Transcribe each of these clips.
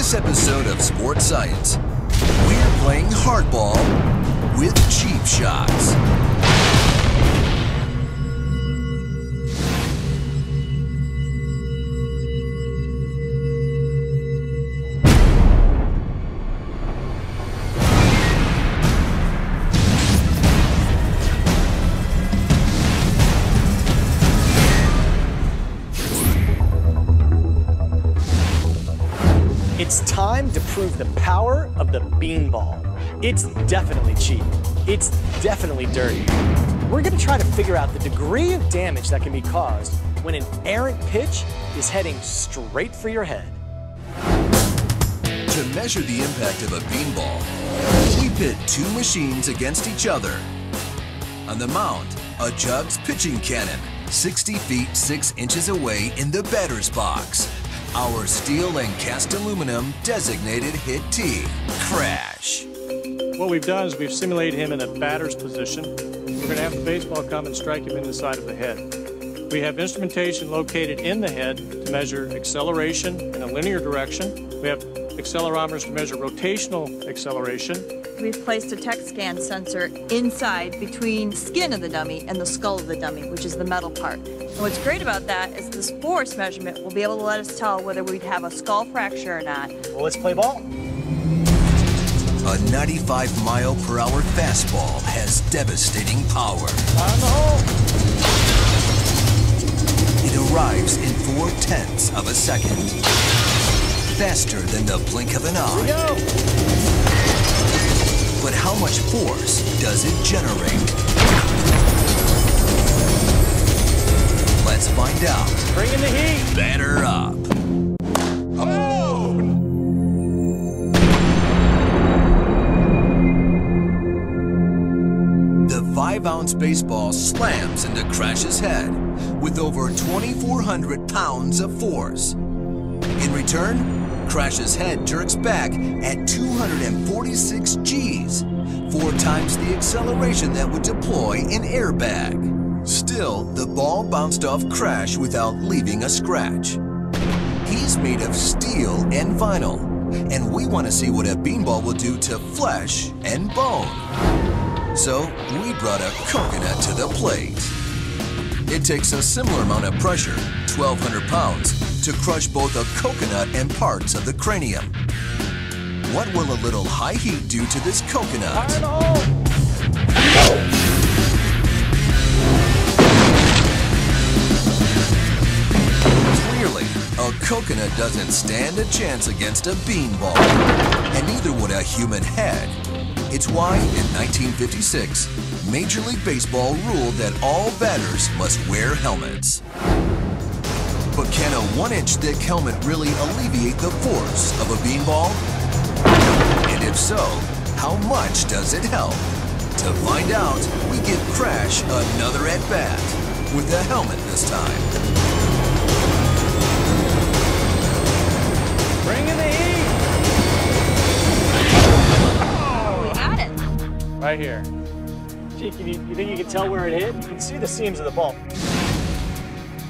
this episode of Sports Science, we're playing hardball with cheap shots. It's time to prove the power of the beanball. It's definitely cheap. It's definitely dirty. We're going to try to figure out the degree of damage that can be caused when an errant pitch is heading straight for your head. To measure the impact of a beanball, we pit two machines against each other. On the mound, a Jugs pitching cannon, 60 feet 6 inches away in the batter's box. Our steel and cast aluminum designated hit T, Crash. What we've done is we've simulated him in a batter's position. We're going to have the baseball come and strike him in the side of the head. We have instrumentation located in the head to measure acceleration in a linear direction. We have accelerometers to measure rotational acceleration. We've placed a tech scan sensor inside between the skin of the dummy and the skull of the dummy, which is the metal part. And what's great about that is this force measurement will be able to let us tell whether we'd have a skull fracture or not. Well, let's play ball. A 95-mile-per-hour fastball has devastating power. On the hole. It arrives in 4/10 of a second. Faster than the blink of an eye. Here we go. But how much force does it generate? Let's find out. Bring in the heat. Batter up. Oh! The 5-ounce baseball slams into Crash's head with over 2,400 pounds of force. In return, Crash's head jerks back at 246 Gs, 4 times the acceleration that would deploy an airbag. Still, the ball bounced off Crash without leaving a scratch. He's made of steel and vinyl, and we want to see what a beanball will do to flesh and bone. So, we brought a coconut to the plate. It takes a similar amount of pressure, 1,200 pounds, to crush both a coconut and parts of the cranium. What will a little high heat do to this coconut? Clearly, a coconut doesn't stand a chance against a beanball, and neither would a human head. It's why, in 1956, Major League Baseball ruled that all batters must wear helmets. But can a 1-inch thick helmet really alleviate the force of a beanball? And if so, how much does it help? To find out, we give Crash another at-bat, with a helmet this time. Bring in the heat. Oh, we got it. Right here. Gee, you think you can tell where it hit? You can see the seams of the ball.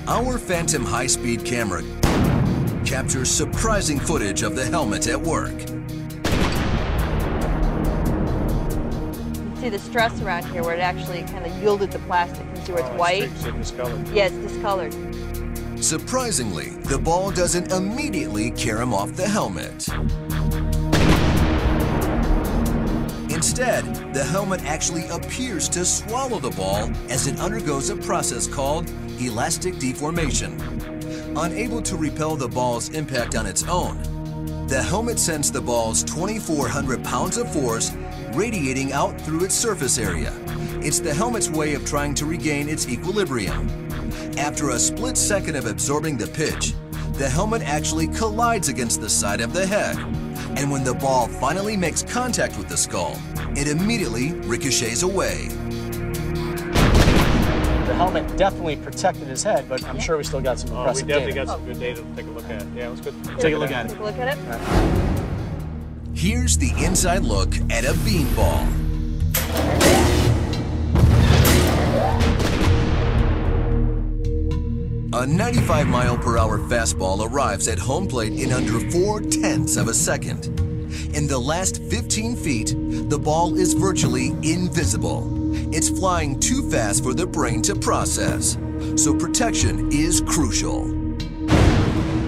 Our Phantom high-speed camera captures surprising footage of the helmet at work. You can see the stress around here where it actually kind of yielded the plastic. You can see where it's white. It's discolored. Yeah, it's discolored. Surprisingly, the ball doesn't immediately tear him off the helmet. Instead, the helmet actually appears to swallow the ball as it undergoes a process called elastic deformation. Unable to repel the ball's impact on its own, the helmet sends the ball's 2,400 pounds of force radiating out through its surface area. It's the helmet's way of trying to regain its equilibrium. After a split second of absorbing the pitch, the helmet actually collides against the side of the head. And when the ball finally makes contact with the skull, it immediately ricochets away. The helmet definitely protected his head, but I'm sure we still got some impressive We definitely data. got some good data to take a look at. Yeah, let's go Take a look at it. Take a look at it. Here's the inside look at a beanball. A 95-mile-per-hour fastball arrives at home plate in under 0.4 of a second. In the last 15 feet, the ball is virtually invisible. It's flying too fast for the brain to process, so protection is crucial.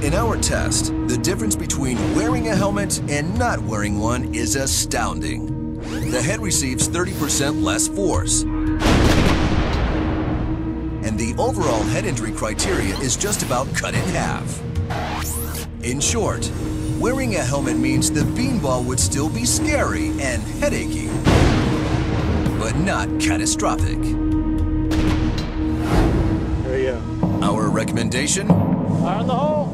In our test, the difference between wearing a helmet and not wearing one is astounding. The head receives 30% less force, and the overall head injury criteria is just about cut in half. In short, wearing a helmet means the beanball would still be scary and headachy, but not catastrophic. There you go. Our recommendation? Fire in the hole.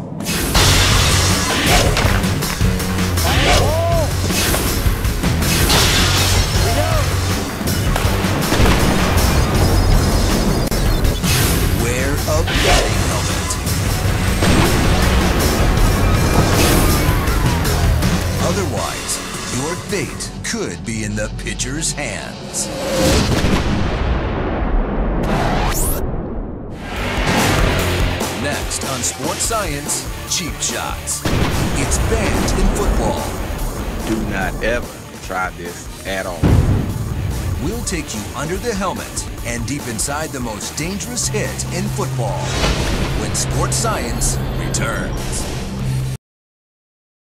Fire in the hole. Here we go. Wear a batting helmet. Otherwise, your fate could be in the pitcher's hands. Next on Sports Science, cheap shots. It's banned in football. Do not ever try this at all. We'll take you under the helmet and deep inside the most dangerous hit in football when Sports Science returns.